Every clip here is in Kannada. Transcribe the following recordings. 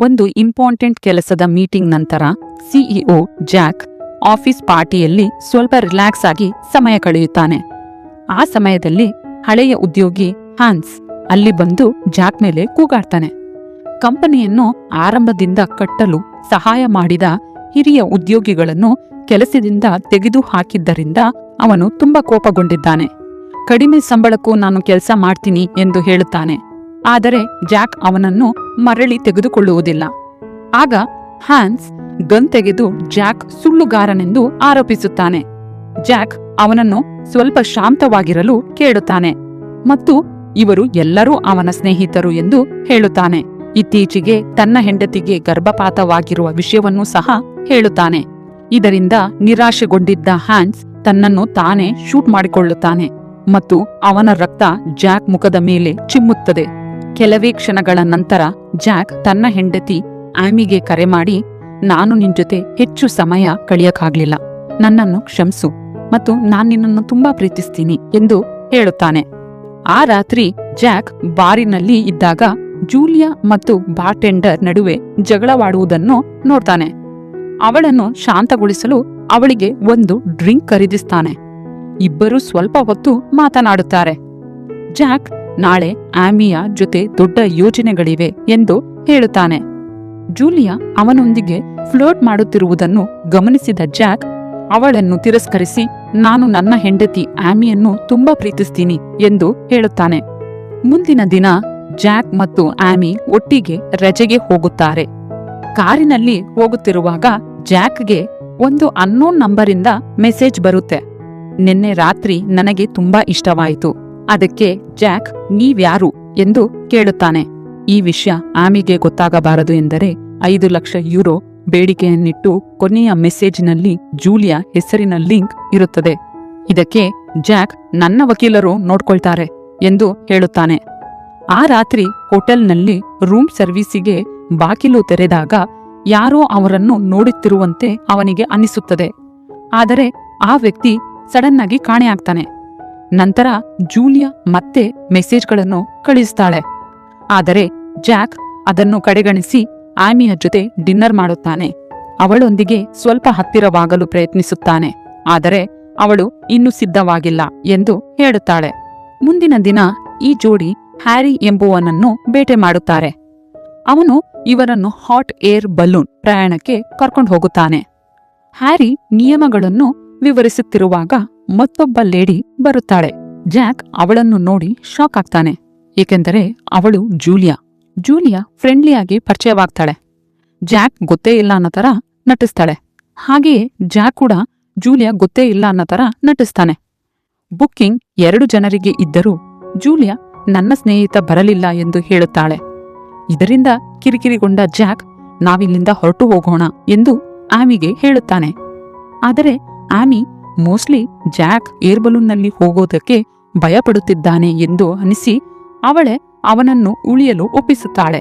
ಒಂದು ಇಂಪಾರ್ಟೆಂಟ್ ಕೆಲಸದ ಮೀಟಿಂಗ್ ನಂತರ ಸಿಇಒ ಜಾಕ್ ಆಫೀಸ್ ಪಾರ್ಟಿಯಲ್ಲಿ ಸ್ವಲ್ಪ ರಿಲ್ಯಾಕ್ಸ್ ಆಗಿ ಸಮಯ ಕಳೆಯುತ್ತಾನೆ. ಆ ಸಮಯದಲ್ಲಿ ಹಳೆಯ ಉದ್ಯೋಗಿ ಹ್ಯಾನ್ಸ್ ಅಲ್ಲಿ ಬಂದು ಜಾಕ್ ಮೇಲೆ ಕೂಗಾಡ್ತಾನೆ. ಕಂಪನಿಯನ್ನು ಆರಂಭದಿಂದ ಕಟ್ಟಲು ಸಹಾಯ ಮಾಡಿದ ಹಿರಿಯ ಉದ್ಯೋಗಿಗಳನ್ನು ಕೆಲಸದಿಂದ ತೆಗೆದು ಹಾಕಿದ್ದರಿಂದ ಅವನು ತುಂಬಾ ಕೋಪಗೊಂಡಿದ್ದಾನೆ. ಕಡಿಮೆ ಸಂಬಳಕ್ಕೂ ನಾನು ಕೆಲಸ ಮಾಡ್ತೀನಿ ಎಂದು ಹೇಳುತ್ತಾನೆ. ಆದರೆ ಜಾಕ್ ಅವನನ್ನು ಮರಳಿ ತೆಗೆದುಕೊಳ್ಳುವುದಿಲ್ಲ. ಆಗ ಹ್ಯಾನ್ಸ್ ಗನ್ ತೆಗೆದು ಜಾಕ್ ಸುಳ್ಳುಗಾರನೆಂದು ಆರೋಪಿಸುತ್ತಾನೆ. ಜಾಕ್ ಅವನನ್ನು ಸ್ವಲ್ಪ ಶಾಂತವಾಗಿರಲು ಕೇಳುತ್ತಾನೆ ಮತ್ತು ಇವರು ಎಲ್ಲರೂ ಅವನ ಸ್ನೇಹಿತರು ಎಂದು ಹೇಳುತ್ತಾನೆ. ಇತ್ತೀಚೆಗೆ ತನ್ನ ಹೆಂಡತಿಗೆ ಗರ್ಭಪಾತವಾಗಿರುವ ವಿಷಯವನ್ನೂ ಸಹ ಹೇಳುತ್ತಾನೆ. ಇದರಿಂದ ನಿರಾಶೆಗೊಂಡಿದ್ದ ಹ್ಯಾನ್ಸ್ ತನ್ನನ್ನು ತಾನೇ ಶೂಟ್ ಮಾಡಿಕೊಳ್ಳುತ್ತಾನೆ ಮತ್ತು ಅವನ ರಕ್ತ ಜಾಕ್ ಮುಖದ ಮೇಲೆ ಚಿಮ್ಮುತ್ತದೆ. ಕೆಲವೇ ಕ್ಷಣಗಳ ನಂತರ ಜಾಕ್ ತನ್ನ ಹೆಂಡತಿ ಆಮಿಗೆ ಕರೆ ಮಾಡಿ, ನಾನು ನಿನ್ ಜೊತೆ ಹೆಚ್ಚು ಸಮಯ ಕಳೆಯಕ್ಕಾಗ್ಲಿಲ್ಲ, ನನ್ನನ್ನು ಕ್ಷಮಿಸು ಮತ್ತು ನಾನ್ ನಿನ್ನನ್ನು ತುಂಬಾ ಪ್ರೀತಿಸ್ತೀನಿ ಎಂದು ಹೇಳುತ್ತಾನೆ. ಆ ರಾತ್ರಿ ಜಾಕ್ ಬಾರಿನಲ್ಲಿ ಇದ್ದಾಗ ಜೂಲಿಯಾ ಮತ್ತು ಬಾರ್ಟೆಂಡರ್ ನಡುವೆ ಜಗಳವಾಡುವುದನ್ನು ನೋಡ್ತಾನೆ. ಅವಳನ್ನು ಶಾಂತಗೊಳಿಸಲು ಅವಳಿಗೆ ಒಂದು ಡ್ರಿಂಕ್ ಖರೀದಿಸ್ತಾನೆ. ಇಬ್ಬರು ಸ್ವಲ್ಪ ಹೊತ್ತು ಮಾತನಾಡುತ್ತಾರೆ. ಜಾಕ್ ನಾಳೆ ಆಮಿಯ ಜೊತೆ ದೊಡ್ಡ ಯೋಜನೆಗಳಿವೆ ಎಂದು ಹೇಳುತ್ತಾನೆ. ಜೂಲಿಯಾ ಅವನೊಂದಿಗೆ ಫ್ಲರ್ಟ್ ಮಾಡುತ್ತಿರುವುದನ್ನು ಗಮನಿಸಿದ ಜಾಕ್ ಅವಳನ್ನು ತಿರಸ್ಕರಿಸಿ, ನಾನು ನನ್ನ ಹೆಂಡತಿ ಆಮಿಯನ್ನು ತುಂಬಾ ಪ್ರೀತಿಸ್ತೀನಿ ಎಂದು ಹೇಳುತ್ತಾನೆ. ಮುಂದಿನ ದಿನ ಜಾಕ್ ಮತ್ತು ಆಮಿ ಒಟ್ಟಿಗೆ ರಜೆಗೆ ಹೋಗುತ್ತಾರೆ. ಕಾರಿನಲ್ಲಿ ಹೋಗುತ್ತಿರುವಾಗ ಜಾಕ್ಗೆ ಒಂದು ಅನ್ನೋನ್ ನಂಬರಿಂದ ಮೆಸೇಜ್ ಬರುತ್ತೆ. ನಿನ್ನೆ ರಾತ್ರಿ ನನಗೆ ತುಂಬಾ ಇಷ್ಟವಾಯಿತು. ಅದಕ್ಕೆ ಜಾಕ್ ನೀವ್ಯಾರು ಎಂದು ಕೇಳುತ್ತಾನೆ. ಈ ವಿಷಯ ಆಮಿಗೆ ಗೊತ್ತಾಗಬಾರದು ಎಂದರೆ 5 ಲಕ್ಷ ಯೂರೋ ಬೇಡಿಕೆಯನ್ನಿಟ್ಟು ಕೊನೆಯ ಮೆಸೇಜ್ನಲ್ಲಿ ಜೂಲಿಯಾ ಹೆಸರಿನ ಲಿಂಕ್ ಇರುತ್ತದೆ. ಇದಕ್ಕೆ ಜಾಕ್ ನನ್ನ ವಕೀಲರು ನೋಡ್ಕೊಳ್ತಾರೆ ಎಂದು ಹೇಳುತ್ತಾನೆ. ಆ ರಾತ್ರಿ ಹೋಟೆಲ್ನಲ್ಲಿ ರೂಮ್ ಸರ್ವೀಸಿಗೆ ಬಾಗಿಲು ತೆರೆದಾಗ ಯಾರೋ ಅವರನ್ನು ನೋಡುತ್ತಿರುವಂತೆ ಅವನಿಗೆ ಅನಿಸುತ್ತದೆ. ಆದರೆ ಆ ವ್ಯಕ್ತಿ ಸಡನ್ ಆಗಿ ಕಾಣೆಯಾಗ್ತಾನೆ. ನಂತರ ಜೂಲಿಯಾ ಮತ್ತೆ ಮೆಸೇಜ್ಗಳನ್ನು ಕಳಿಸ್ತಾಳೆ. ಆದರೆ ಜಾಕ್ ಅದನ್ನು ಕಡೆಗಣಿಸಿ ಆಮಿಯ ಜೊತೆ ಡಿನ್ನರ್ ಮಾಡುತ್ತಾನೆ. ಅವಳೊಂದಿಗೆ ಸ್ವಲ್ಪ ಹತ್ತಿರವಾಗಲು ಪ್ರಯತ್ನಿಸುತ್ತಾನೆ. ಆದರೆ ಅವಳು ಇನ್ನೂ ಸಿದ್ಧವಾಗಿಲ್ಲ ಎಂದು ಹೇಳುತ್ತಾಳೆ. ಮುಂದಿನ ದಿನ ಈ ಜೋಡಿ ಹ್ಯಾರಿ ಎಂಬುವನನ್ನು ಬೇಟೆ ಮಾಡುತ್ತಾರೆ. ಅವನು ಇವರನ್ನು ಹಾಟ್ ಏರ್ ಬಲೂನ್ ಪ್ರಯಾಣಕ್ಕೆ ಕರ್ಕೊಂಡು ಹೋಗುತ್ತಾನೆ. ಹ್ಯಾರಿ ನಿಯಮಗಳನ್ನು ವಿವರಿಸುತ್ತಿರುವಾಗ ಮತ್ತೊಬ್ಬ ಲೇಡಿ ಬರುತ್ತಾಳೆ. ಜಾಕ್ ಅವಳನ್ನು ನೋಡಿ ಶಾಕ್ ಆಗ್ತಾನೆ, ಏಕೆಂದರೆ ಅವಳು ಜೂಲಿಯಾ ಫ್ರೆಂಡ್ಲಿಯಾಗಿ ಪರಿಚಯವಾಗ್ತಾಳೆ. ಜಾಕ್ ಗೊತ್ತೇ ಇಲ್ಲ ಅನ್ನೋ ತರ ನಟಿಸ್ತಾಳೆ. ಹಾಗೆಯೇ ಜಾಕ್ ಕೂಡ ಜೂಲಿಯಾ ಗೊತ್ತೇ ಇಲ್ಲ ಅನ್ನೋ ತರ ನಟಿಸ್ತಾನೆ. ಬುಕ್ಕಿಂಗ್ 2 ಜನರಿಗೆ ಇದ್ದರೂ ಜೂಲಿಯಾ ನನ್ನ ಸ್ನೇಹಿತ ಬರಲಿಲ್ಲ ಎಂದು ಹೇಳುತ್ತಾಳೆ. ಇದರಿಂದ ಕಿರಿಕಿರಿಗೊಂಡ ಜಾಕ್ ನಾವಿಲ್ಲಿಂದ ಹೊರಟು ಹೋಗೋಣ ಎಂದು ಆಮಿಗೆ ಹೇಳುತ್ತಾನೆ. ಆದರೆ ಆಮಿ ಮೋಸ್ಟ್ಲಿ ಜಾಕ್ ಏರ್ ಬಲೂನ್ನಲ್ಲಿ ಹೋಗೋದಕ್ಕೆ ಭಯಪಡುತ್ತಿದ್ದಾನೆ ಎಂದು ಅನಿಸಿ ಅವಳೇ ಅವನನ್ನು ಉಳಿಯಲು ಒಪ್ಪಿಸುತ್ತಾಳೆ.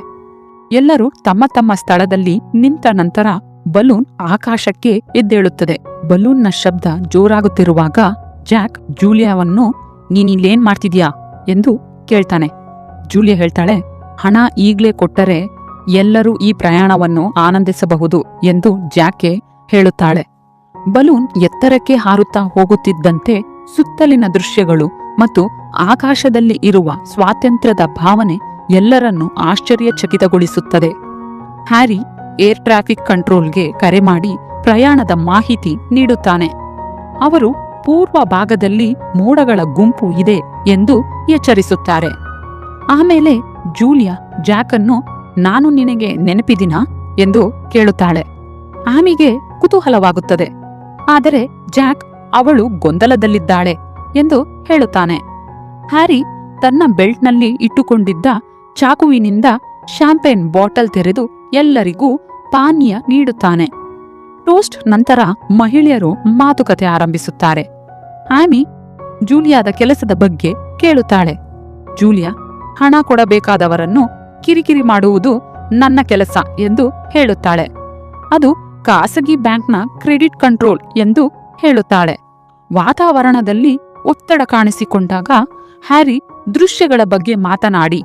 ಎಲ್ಲರೂ ತಮ್ಮ ತಮ್ಮ ಸ್ಥಳದಲ್ಲಿ ನಿಂತ ನಂತರ ಬಲೂನ್ ಆಕಾಶಕ್ಕೆ ಎದ್ದೇಳುತ್ತದೆ. ಬಲೂನ್ನ ಶಬ್ದ ಜೋರಾಗುತ್ತಿರುವಾಗ ಜಾಕ್ ಜೂಲಿಯಾವನ್ನು ನೀನಿಲ್ಲೇನ್ ಮಾಡ್ತಿದ್ಯಾ ಎಂದು ಕೇಳ್ತಾನೆ. ಜೂಲಿಯಾ ಹೇಳ್ತಾಳೆ, ಹಣ ಈಗ್ಲೇ ಕೊಟ್ಟರೆ ಎಲ್ಲರೂ ಈ ಪ್ರಯಾಣವನ್ನು ಆನಂದಿಸಬಹುದು ಎಂದು ಜಾಕ್ಗೆ ಹೇಳುತ್ತಾಳೆ. ಬಲೂನ್ ಎತ್ತರಕ್ಕೆ ಹಾರುತ್ತಾ ಹೋಗುತ್ತಿದ್ದಂತೆ ಸುತ್ತಲಿನ ದೃಶ್ಯಗಳು ಮತ್ತು ಆಕಾಶದಲ್ಲಿ ಇರುವ ಸ್ವಾತಂತ್ರ್ಯದ ಭಾವನೆ ಎಲ್ಲರನ್ನೂ ಆಶ್ಚರ್ಯಚಕಿತಗೊಳಿಸುತ್ತದೆ. ಹ್ಯಾರಿ ಏರ್ ಟ್ರಾಫಿಕ್ ಕಂಟ್ರೋಲ್ಗೆ ಕರೆ ಮಾಡಿ ಪ್ರಯಾಣದ ಮಾಹಿತಿ ನೀಡುತ್ತಾನೆ. ಅವರು ಪೂರ್ವ ಭಾಗದಲ್ಲಿ ಮೋಡಗಳ ಗುಂಪು ಇದೆ ಎಂದು ಎಚ್ಚರಿಸುತ್ತಾರೆ. ಆಮೇಲೆ ಜೂಲಿಯಾ ಜಾಕನ್ನು ನಾನು ನಿನಗೆ ನೆನಪಿದಿನಾ ಎಂದು ಕೇಳುತ್ತಾಳೆ. ಆಮಿಗೆ ಕುತೂಹಲವಾಗುತ್ತದೆ. ಆದರೆ ಜಾಕ್ ಅವಳು ಗೊಂದಲದಲ್ಲಿದ್ದಾಳೆ ಎಂದು ಹೇಳುತ್ತಾನೆ. ಹ್ಯಾರಿ ತನ್ನ ಬೆಲ್ಟ್ನಲ್ಲಿ ಇಟ್ಟುಕೊಂಡಿದ್ದ ಚಾಕುವಿನಿಂದ ಶಾಂಪೇನ್ ಬಾಟಲ್ ತೆರೆದು ಎಲ್ಲರಿಗೂ ಪಾನೀಯ ನೀಡುತ್ತಾನೆ. ಟೋಸ್ಟ್ ನಂತರ ಮಹಿಳೆಯರು ಮಾತುಕತೆ ಆರಂಭಿಸುತ್ತಾರೆ. ಆಮಿ ಜೂಲಿಯಾದ ಕೆಲಸದ ಬಗ್ಗೆ ಕೇಳುತ್ತಾಳೆ. ಜೂಲಿಯಾ ಹಣ ಕೊಡಬೇಕಾದವರನ್ನು ಕಿರಿಕಿರಿ ಮಾಡುವುದು ನನ್ನ ಕೆಲಸ ಎಂದು ಹೇಳುತ್ತಾಳೆ. ಅದು ಖಾಸಗಿ ಬ್ಯಾಂಕ್ನ ಕ್ರೆಡಿಟ್ ಕಂಟ್ರೋಲ್ ಎಂದು ಹೇಳುತ್ತಾಳೆ. ವಾತಾವರಣದಲ್ಲಿ ಒತ್ತಡ ಕಾಣಿಸಿಕೊಂಡಾಗ ಹ್ಯಾರಿ ದೃಶ್ಯಗಳ ಬಗ್ಗೆ ಮಾತನಾಡಿ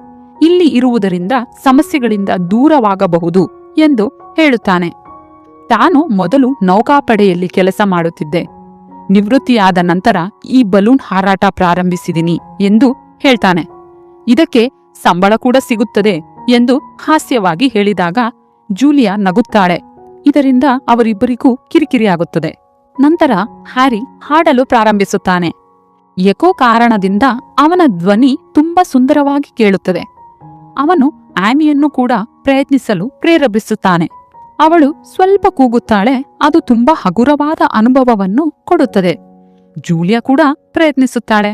ಇಲ್ಲಿ ಇರುವುದರಿಂದ ಸಮಸ್ಯೆಗಳಿಂದ ದೂರವಾಗಬಹುದು ಎಂದು ಹೇಳುತ್ತಾನೆ. ತಾನು ಮೊದಲು ನೌಕಾಪಡೆಯಲ್ಲಿ ಕೆಲಸ ಮಾಡುತ್ತಿದ್ದೆ, ನಿವೃತ್ತಿಯಾದ ನಂತರ ಈ ಬಲೂನ್ ಹಾರಾಟ ಪ್ರಾರಂಭಿಸಿದಿನಿ ಎಂದು ಹೇಳ್ತಾನೆ. ಇದಕ್ಕೆ ಸಂಬಳ ಕೂಡ ಸಿಗುತ್ತದೆ ಎಂದು ಹಾಸ್ಯವಾಗಿ ಹೇಳಿದಾಗ ಜೂಲಿಯಾ ನಗುತ್ತಾಳೆ. ಇದರಿಂದ ಅವರಿಬ್ಬರಿಗೂ ಕಿರಿಕಿರಿಯಾಗುತ್ತದೆ. ನಂತರ ಹ್ಯಾರಿ ಹಾಡಲು ಪ್ರಾರಂಭಿಸುತ್ತಾನೆ. ಎಕೋ ಕಾರಣದಿಂದ ಅವನ ಧ್ವನಿ ತುಂಬಾ ಸುಂದರವಾಗಿ ಕೇಳುತ್ತದೆ. ಅವನು ಆಮಿಯನ್ನು ಕೂಡ ಪ್ರಯತ್ನಿಸಲು ಪ್ರೇರೇಪಿಸುತ್ತಾನೆ. ಅವಳು ಸ್ವಲ್ಪ ಕೂಗುತ್ತಾಳೆ. ಅದು ತುಂಬಾ ಹಗುರವಾದ ಅನುಭವವನ್ನು ಕೊಡುತ್ತದೆ. ಜೂಲಿಯಾ ಕೂಡ ಪ್ರಯತ್ನಿಸುತ್ತಾಳೆ,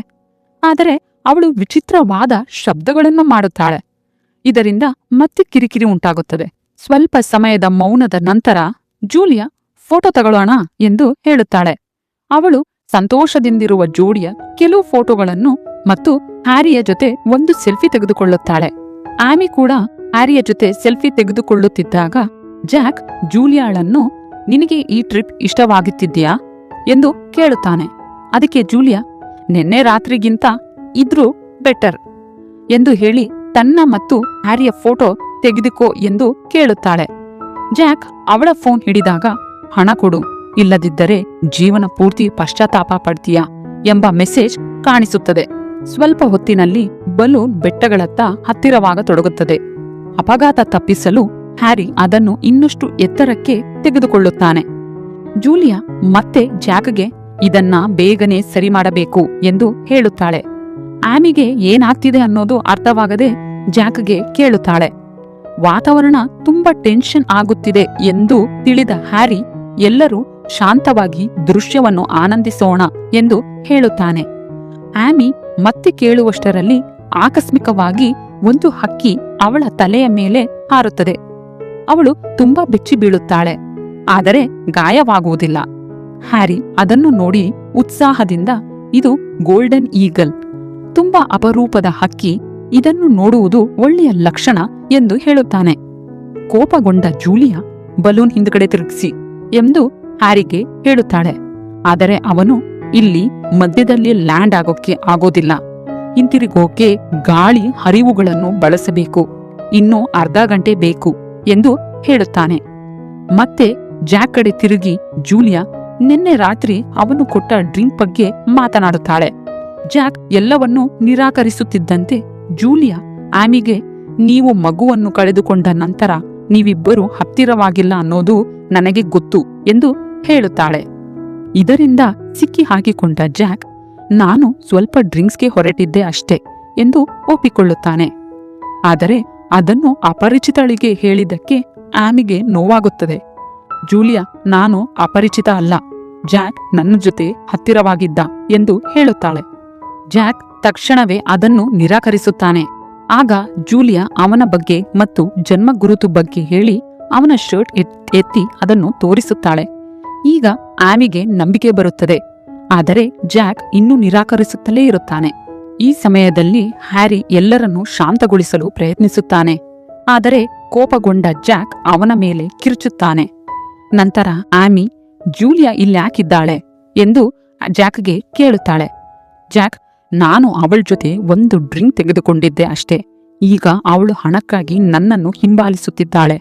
ಆದರೆ ಅವಳು ವಿಚಿತ್ರವಾದ ಶಬ್ದಗಳನ್ನು ಮಾಡುತ್ತಾಳೆ. ಇದರಿಂದ ಮತ್ತೆ ಕಿರಿಕಿರಿ ಉಂಟಾಗುತ್ತದೆ. ಸ್ವಲ್ಪ ಸಮಯದ ಮೌನದ ನಂತರ ಜೂಲಿಯಾ ಫೋಟೋ ತಗೊಳ್ಳೋಣ ಎಂದು ಹೇಳುತ್ತಾಳೆ. ಅವಳು ಸಂತೋಷದಿಂದಿರುವ ಜೋಡಿಯ ಕೆಲವು ಫೋಟೋಗಳನ್ನು ಮತ್ತು ಹ್ಯಾರಿಯ ಜೊತೆ ಒಂದು ಸೆಲ್ಫಿ ತೆಗೆದುಕೊಳ್ಳುತ್ತಾಳೆ. ಆಮಿ ಕೂಡ ಹ್ಯಾರಿಯ ಜೊತೆ ಸೆಲ್ಫಿ ತೆಗೆದುಕೊಳ್ಳುತ್ತಿದ್ದಾಗ ಜಾಕ್ ಜೂಲಿಯಾಳನ್ನು, ನಿನಗೆ ಈ ಟ್ರಿಪ್ ಇಷ್ಟವಾಗುತ್ತಿದ್ಯಾ ಎಂದು ಕೇಳುತ್ತಾನೆ. ಅದಕ್ಕೆ ಜೂಲಿಯಾ, ನಿನ್ನೆ ರಾತ್ರಿಗಿಂತ ಇದ್ರೂ ಬೆಟರ್ ಎಂದು ಹೇಳಿ ತನ್ನ ಮತ್ತು ಹ್ಯಾರಿಯ ಫೋಟೋ ತೆಗೆದುಕೋ ಎಂದು ಕೇಳುತ್ತಾಳೆ. ಜಾಕ್ ಅವಳ ಫೋನ್ ಹಿಡಿದಾಗ, ಹಣ ಕೊಡು, ಇಲ್ಲದಿದ್ದರೆ ಜೀವನ ಪೂರ್ತಿ ಪಶ್ಚಾತ್ತಾಪ ಪಡ್ತೀಯಾ ಎಂಬ ಮೆಸೇಜ್ ಕಾಣಿಸುತ್ತದೆ. ಸ್ವಲ್ಪ ಹೊತ್ತಿನಲ್ಲಿ ಬಲೂನ್ ಬೆಟ್ಟಗಳತ್ತ ಹತ್ತಿರವಾಗತೊಡಗುತ್ತದೆ. ಅಪಘಾತ ತಪ್ಪಿಸಲು ಹ್ಯಾರಿ ಅದನ್ನು ಇನ್ನಷ್ಟು ಎತ್ತರಕ್ಕೆ ತೆಗೆದುಕೊಳ್ಳುತ್ತಾನೆ. ಜೂಲಿಯಾ ಮತ್ತೆ ಜಾಕ್ಗೆ ಇದನ್ನ ಬೇಗನೆ ಸರಿ ಮಾಡಬೇಕು ಎಂದು ಹೇಳುತ್ತಾಳೆ. ಆಮಿಗೆ ಏನಾಗ್ತಿದೆ ಅನ್ನೋದು ಅರ್ಥವಾಗದೆ ಜಾಕ್ಗೆ ಕೇಳುತ್ತಾಳೆ. ವಾತಾವರಣ ತುಂಬಾ ಟೆನ್ಷನ್ ಆಗುತ್ತಿದೆ ಎಂದು ತಿಳಿದ ಹ್ಯಾರಿ, ಎಲ್ಲರೂ ಶಾಂತವಾಗಿ ದೃಶ್ಯವನ್ನು ಆನಂದಿಸೋಣ ಎಂದು ಹೇಳುತ್ತಾನೆ. ಆಮಿ ಮತ್ತೆ ಕೇಳುವಷ್ಟರಲ್ಲಿ ಆಕಸ್ಮಿಕವಾಗಿ ಒಂದು ಹಕ್ಕಿ ಅವಳ ತಲೆಯ ಮೇಲೆ ಹಾರುತ್ತದೆ. ಅವಳು ತುಂಬಾ ಬೆಚ್ಚಿ ಬೀಳುತ್ತಾಳೆ, ಆದರೆ ಗಾಯವಾಗುವುದಿಲ್ಲ. ಹ್ಯಾರಿ ಅದನ್ನು ನೋಡಿ ಉತ್ಸಾಹದಿಂದ, ಇದು ಗೋಲ್ಡನ್ ಈಗಲ್, ತುಂಬಾ ಅಪರೂಪದ ಹಕ್ಕಿ, ಇದನ್ನು ನೋಡುವುದು ಒಳ್ಳೆಯ ಲಕ್ಷಣ ಎಂದು ಹೇಳುತ್ತಾನೆ. ಕೋಪಗೊಂಡ ಜೂಲಿಯಾ, ಬಲೂನ್ ಹಿಂದ್ಗಡೆ ತಿರುಗಿಸಿ ಎಂದು ಹ್ಯಾರಿಗೆ ಹೇಳುತ್ತಾಳೆ. ಆದರೆ ಅವನು, ಇಲ್ಲಿ ಮಧ್ಯದಲ್ಲಿ ಲ್ಯಾಂಡ್ ಆಗೋಕೆ ಆಗೋದಿಲ್ಲ, ಹಿಂತಿರುಗೋಕೆ ಗಾಳಿ ಹರಿವುಗಳನ್ನು ಬಳಸಬೇಕು, ಇನ್ನೂ ಅರ್ಧ ಗಂಟೆ ಬೇಕು ಎಂದು ಹೇಳುತ್ತಾನೆ. ಮತ್ತೆ ಜಾಕ್ ಕಡೆ ತಿರುಗಿ ಜೂಲಿಯಾ ನಿನ್ನೆ ರಾತ್ರಿ ಅವನು ಕೊಟ್ಟ ಡ್ರಿಂಕ್ ಬಗ್ಗೆ ಮಾತನಾಡುತ್ತಾಳೆ. ಜಾಕ್ ಎಲ್ಲವನ್ನೂ ನಿರಾಕರಿಸುತ್ತಿದ್ದಂತೆ ಜೂಲಿಯಾ ಆಮಿಗೆ, ನೀವು ಮಗುವನ್ನು ಕಳೆದುಕೊಂಡ ನಂತರ ನೀವಿಬ್ಬರು ಹತ್ತಿರವಾಗಿಲ್ಲ ಅನ್ನೋದು ನನಗೆ ಗೊತ್ತು ಎಂದು ಹೇಳುತ್ತಾಳೆ. ಇದರಿಂದ ಸಿಕ್ಕಿ ಹಾಕಿಕೊಂಡ ಜಾಕ್, ನಾನು ಸ್ವಲ್ಪ ಡ್ರಿಂಕ್ಸ್ಗೆ ಹೊರಟಿದ್ದೆ ಅಷ್ಟೇ ಎಂದು ಒಪ್ಪಿಕೊಳ್ಳುತ್ತಾನೆ. ಆದರೆ ಅದನ್ನು ಅಪರಿಚಿತಳಿಗೆ ಹೇಳಿದ್ದಕ್ಕೆ ಆಮಿಗೆ ನೋವಾಗುತ್ತದೆ. ಜೂಲಿಯಾ, ನಾನು ಅಪರಿಚಿತ ಅಲ್ಲ, ಜಾಕ್ ನನ್ನ ಜೊತೆ ಹತ್ತಿರವಾಗಿದ್ದ ಎಂದು ಹೇಳುತ್ತಾಳೆ. ಜಾಕ್ ತಕ್ಷಣವೇ ಅದನ್ನು ನಿರಾಕರಿಸುತ್ತಾನೆ. ಆಗ ಜೂಲಿಯಾ ಅವನ ಬಗ್ಗೆ ಮತ್ತು ಜನ್ಮ ಗುರುತು ಬಗ್ಗೆ ಹೇಳಿ ಅವನ ಶರ್ಟ್ ಎತ್ತಿ ಅದನ್ನು ತೋರಿಸುತ್ತಾಳೆ. ಈಗ ಆಮಿಗೆ ನಂಬಿಕೆ ಬರುತ್ತದೆ. ಆದರೆ ಜಾಕ್ ಇನ್ನೂ ನಿರಾಕರಿಸುತ್ತಲೇ ಇರುತ್ತಾನೆ. ಈ ಸಮಯದಲ್ಲಿ ಹ್ಯಾರಿ ಎಲ್ಲರನ್ನೂ ಶಾಂತಗೊಳಿಸಲು ಪ್ರಯತ್ನಿಸುತ್ತಾನೆ. ಆದರೆ ಕೋಪಗೊಂಡ ಜಾಕ್ ಅವನ ಮೇಲೆ ಕಿರುಚುತ್ತಾನೆ. ನಂತರ ಆಮಿ, ಜೂಲಿಯಾ ಇಲ್ಯಾಕಿದ್ದಾಳೆ ಎಂದು ಜಾಕ್ಗೆ ಕೇಳುತ್ತಾಳೆ. ಜಾಕ್, ನಾನು ಅವಳ ಜೊತೆ ಒಂದು ಡ್ರಿಂಕ್ ತೆಗೆದುಕೊಂಡಿದ್ದೆ ಅಷ್ಟೇ, ಈಗ ಅವಳು ಹಣಕ್ಕಾಗಿ ನನ್ನನ್ನು ಹಿಂಬಾಲಿಸುತ್ತಿದ್ದಾಳೆ.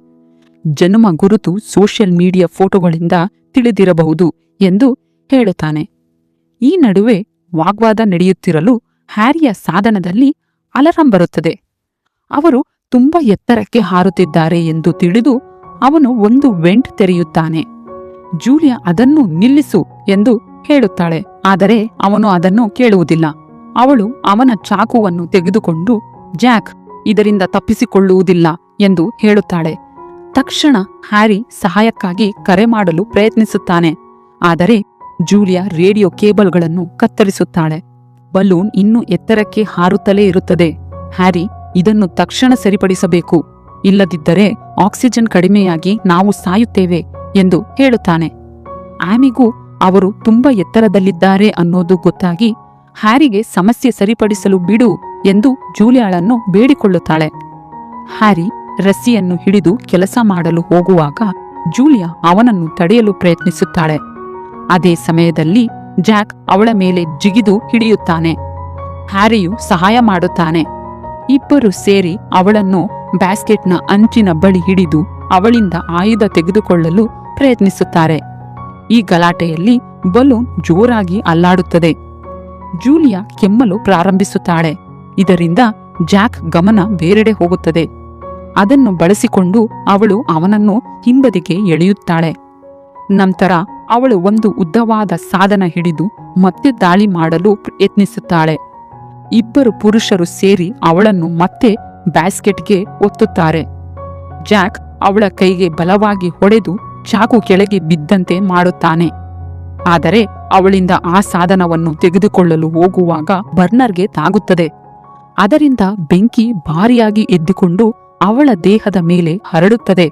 ಜನ್ಮ ಗುರುತು ಸೋಷಿಯಲ್ ಮೀಡಿಯಾ ಫೋಟೋಗಳಿಂದ ತಿಳಿದಿರಬಹುದು ಎಂದು ಹೇಳುತ್ತಾನೆ. ಈ ನಡುವೆ ವಾಗ್ವಾದ ನಡೆಯುತ್ತಿರಲು ಹ್ಯಾರಿಯ ಸಾಧನದಲ್ಲಿ ಅಲಾರಂ ಬರುತ್ತದೆ. ಅವರು ತುಂಬಾ ಎತ್ತರಕ್ಕೆ ಹಾರುತ್ತಿದ್ದಾರೆ ಎಂದು ತಿಳಿದು ಅವನು ಒಂದು ವೆಂಟ್ ತೆರೆಯುತ್ತಾನೆ. ಜೂಲಿಯಾ ಅದನ್ನು ನಿಲ್ಲಿಸು ಎಂದು ಹೇಳುತ್ತಾಳೆ, ಆದರೆ ಅವನು ಅದನ್ನು ಕೇಳುವುದಿಲ್ಲ. ಅವಳು ಅವನ ಚಾಕುವನ್ನು ತೆಗೆದುಕೊಂಡು, ಜಾಕ್, ಇದರಿಂದ ತಪ್ಪಿಸಿಕೊಳ್ಳುವುದಿಲ್ಲ ಎಂದು ಹೇಳುತ್ತಾಳೆ. ತಕ್ಷಣ ಹ್ಯಾರಿ ಸಹಾಯಕ್ಕಾಗಿ ಕರೆ ಮಾಡಲು ಪ್ರಯತ್ನಿಸುತ್ತಾನೆ. ಆದರೆ ಜೂಲಿಯಾ ರೇಡಿಯೋ ಕೇಬಲ್ಗಳನ್ನು ಕತ್ತರಿಸುತ್ತಾಳೆ. ಬಲೂನ್ ಇನ್ನೂ ಎತ್ತರಕ್ಕೆ ಹಾರುತ್ತಲೇ ಇರುತ್ತದೆ. ಹ್ಯಾರಿ, ಇದನ್ನು ತಕ್ಷಣ ಸರಿಪಡಿಸಬೇಕು, ಇಲ್ಲದಿದ್ದರೆ ಆಕ್ಸಿಜನ್ ಕಡಿಮೆಯಾಗಿ ನಾವು ಸಾಯುತ್ತೇವೆ ಎಂದು ಹೇಳುತ್ತಾನೆ. ಆಮಿಗೂ ಅವರು ತುಂಬಾ ಎತ್ತರದಲ್ಲಿದ್ದಾರೆ ಅನ್ನೋದು ಗೊತ್ತಾಗಿ ಹ್ಯಾರಿಗೆ ಸಮಸ್ಯೆ ಸರಿಪಡಿಸಲು ಬಿಡು ಎಂದು ಜೂಲಿಯಾಳನ್ನು ಬೇಡಿಕೊಳ್ಳುತ್ತಾಳೆ. ಹ್ಯಾರಿ ರಸ್ಸಿಯನ್ನು ಹಿಡಿದು ಕೆಲಸ ಮಾಡಲು ಹೋಗುವಾಗ ಜೂಲಿಯಾ ಅವನನ್ನು ತಡೆಯಲು ಪ್ರಯತ್ನಿಸುತ್ತಾಳೆ. ಅದೇ ಸಮಯದಲ್ಲಿ ಜಾಕ್ ಅವಳ ಮೇಲೆ ಜಿಗಿದು ಹಿಡಿಯುತ್ತಾನೆ. ಹ್ಯಾರಿಯು ಸಹಾಯ ಮಾಡುತ್ತಾನೆ. ಇಬ್ಬರು ಸೇರಿ ಅವಳನ್ನು ಬ್ಯಾಸ್ಕೆಟ್ನ ಅಂಚಿನ ಬಳಿ ಹಿಡಿದು ಅವಳಿಂದ ಆಯುಧ ತೆಗೆದುಕೊಳ್ಳಲು ಪ್ರಯತ್ನಿಸುತ್ತಾರೆ. ಈ ಗಲಾಟೆಯಲ್ಲಿ ಬಲೂನ್ ಜೋರಾಗಿ ಅಲ್ಲಾಡುತ್ತದೆ. ಜೂಲಿಯಾ ಕೆಮ್ಮಲು ಪ್ರಾರಂಭಿಸುತ್ತಾಳೆ. ಇದರಿಂದ ಜಾಕ್ ಗಮನ ಬೇರೆಡೆ ಹೋಗುತ್ತದೆ. ಅದನ್ನು ಬಳಸಿಕೊಂಡು ಅವಳು ಅವನನ್ನು ಹಿಂಬದಿಗೆ ಎಳೆಯುತ್ತಾಳೆ. ನಂತರ ಅವಳು ಒಂದು ಉದ್ದವಾದ ಸಾಧನ ಹಿಡಿದು ಮತ್ತೆ ದಾಳಿ ಮಾಡಲು ಯತ್ನಿಸುತ್ತಾಳೆ. ಇಬ್ಬರು ಪುರುಷರು ಸೇರಿ ಅವಳನ್ನು ಮತ್ತೆ ಬ್ಯಾಸ್ಕೆಟ್ಗೆ ಒತ್ತುತ್ತಾರೆ. ಜಾಕ್ ಅವಳ ಕೈಗೆ ಬಲವಾಗಿ ಹೊಡೆದು ಚಾಕು ಕೆಳಗೆ ಬಿದ್ದಂತೆ ಮಾಡುತ್ತಾನೆ. ಆದರೆ ಅವಳಿಂದ ಆ ಸಾಧನವನ್ನು ತೆಗೆದುಕೊಳ್ಳಲು ಹೋಗುವಾಗ ಬರ್ನರ್ಗೆ ತಾಗುತ್ತದೆ. ಅದರಿಂದ ಬೆಂಕಿ ಭಾರಿಯಾಗಿ ಎದ್ದುಕೊಂಡು ಅವಳ ದೇಹದ ಮೇಲೆ ಹರಡುತ್ತದೆ.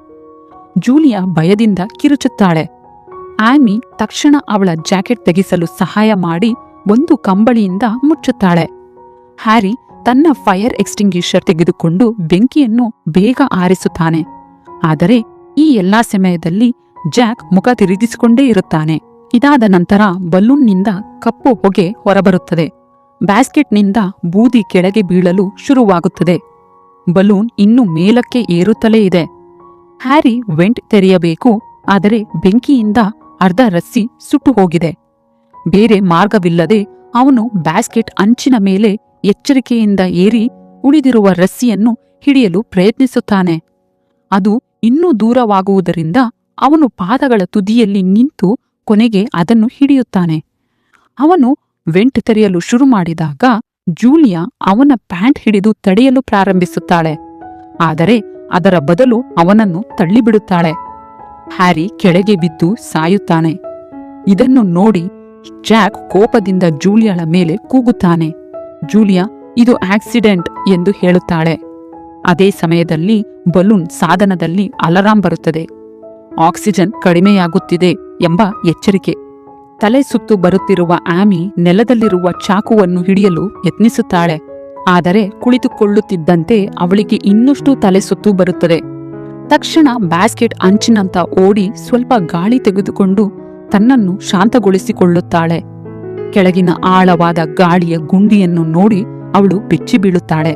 ಜೂಲಿಯಾ ಭಯದಿಂದ ಕಿರುಚುತ್ತಾಳೆ. ಆಮಿ ತಕ್ಷಣ ಅವಳ ಜಾಕೆಟ್ ತೆಗೆಸಲು ಸಹಾಯ ಮಾಡಿ ಒಂದು ಕಂಬಳಿಯಿಂದ ಮುಚ್ಚುತ್ತಾಳೆ. ಹ್ಯಾರಿ ತನ್ನ ಫೈರ್ ಎಕ್ಸ್ಟಿಂಗ್ವಿಷರ್ ತೆಗೆದುಕೊಂಡು ಬೆಂಕಿಯನ್ನು ಬೇಗ ಆರಿಸುತ್ತಾನೆ. ಆದರೆ ಈ ಎಲ್ಲಾ ಸಮಯದಲ್ಲಿ ಜಾಕ್ ಮುಖ ತಿರುಗಿಸಿಕೊಂಡೇ ಇರುತ್ತಾನೆ. ಇದಾದ ನಂತರ ಬಲೂನ್ನಿಂದ ಕಪ್ಪು ಹೊಗೆ ಹೊರಬರುತ್ತದೆ. ಬ್ಯಾಸ್ಕೆಟ್ನಿಂದ ಬೂದಿ ಕೆಳಗೆ ಬೀಳಲು ಶುರುವಾಗುತ್ತದೆ. ಬಲೂನ್ ಇನ್ನು ಮೇಲಕ್ಕೆ ಏರುತ್ತಲೇ ಇದೆ. ಹ್ಯಾರಿ ವೆಂಟ್ ತೆರೆಯಬೇಕು, ಆದರೆ ಬೆಂಕಿಯಿಂದ ಅರ್ಧ ರಸ್ಸಿ ಸುಟ್ಟು ಹೋಗಿದೆ. ಬೇರೆ ಮಾರ್ಗವಿಲ್ಲದೆ ಅವನು ಬ್ಯಾಸ್ಕೆಟ್ ಅಂಚಿನ ಮೇಲೆ ಎಚ್ಚರಿಕೆಯಿಂದ ಏರಿ ಉಳಿದಿರುವ ರಸ್ಸಿಯನ್ನು ಹಿಡಿಯಲು ಪ್ರಯತ್ನಿಸುತ್ತಾನೆ. ಅದು ಇನ್ನೂ ದೂರವಾಗುವುದರಿಂದ ಅವನು ಪಾದಗಳ ತುದಿಯಲ್ಲಿ ನಿಂತು ಕೊನೆಗೆ ಅದನ್ನು ಹಿಡಿಯುತ್ತಾನೆ. ಅವನು ವೆಂಟ್ ತೆರೆಯಲು ಶುರು ಮಾಡಿದಾಗ ಜೂಲಿಯಾ ಅವನ ಪ್ಯಾಂಟ್ ಹಿಡಿದು ತಡೆಯಲು ಪ್ರಾರಂಭಿಸುತ್ತಾಳೆ. ಆದರೆ ಅದರ ಬದಲು ಅವನನ್ನು ತಳ್ಳಿಬಿಡುತ್ತಾಳೆ. ಹ್ಯಾರಿ ಕೆಳಗೆ ಬಿದ್ದು ಸಾಯುತ್ತಾನೆ. ಇದನ್ನು ನೋಡಿ ಜಾಕ್ ಕೋಪದಿಂದ ಜೂಲಿಯಾಳ ಮೇಲೆ ಕೂಗುತ್ತಾನೆ. ಜೂಲಿಯಾ ಇದು ಆಕ್ಸಿಡೆಂಟ್ ಎಂದು ಹೇಳುತ್ತಾಳೆ. ಅದೇ ಸಮಯದಲ್ಲಿ ಬಲೂನ್ ಸಾಧನದಲ್ಲಿ ಅಲಾರಾಂ ಬರುತ್ತದೆ. ಆಕ್ಸಿಜನ್ ಕಡಿಮೆಯಾಗುತ್ತಿದೆ ಎಂಬ ಎಚ್ಚರಿಕೆ. ತಲೆ ಸುತ್ತು ಬರುತ್ತಿರುವ ಆಮಿ ನೆಲದಲ್ಲಿರುವ ಚಾಕುವನ್ನು ಹಿಡಿಯಲು ಯತ್ನಿಸುತ್ತಾಳೆ. ಆದರೆ ಕುಳಿತುಕೊಳ್ಳುತ್ತಿದ್ದಂತೆ ಅವಳಿಗೆ ಇನ್ನಷ್ಟು ತಲೆ ಸುತ್ತು ಬರುತ್ತದೆ. ತಕ್ಷಣ ಬ್ಯಾಸ್ಕೆಟ್ ಅಂಚಿನಂತ ಓಡಿ ಸ್ವಲ್ಪ ಗಾಳಿ ತೆಗೆದುಕೊಂಡು ತನ್ನನ್ನು ಶಾಂತಗೊಳಿಸಿಕೊಳ್ಳುತ್ತಾಳೆ. ಕೆಳಗಿನ ಆಳವಾದ ಗಾಳಿಯ ಗುಂಡಿಯನ್ನು ನೋಡಿ ಅವಳು ಬೆಚ್ಚಿ ಬೀಳುತ್ತಾಳೆ.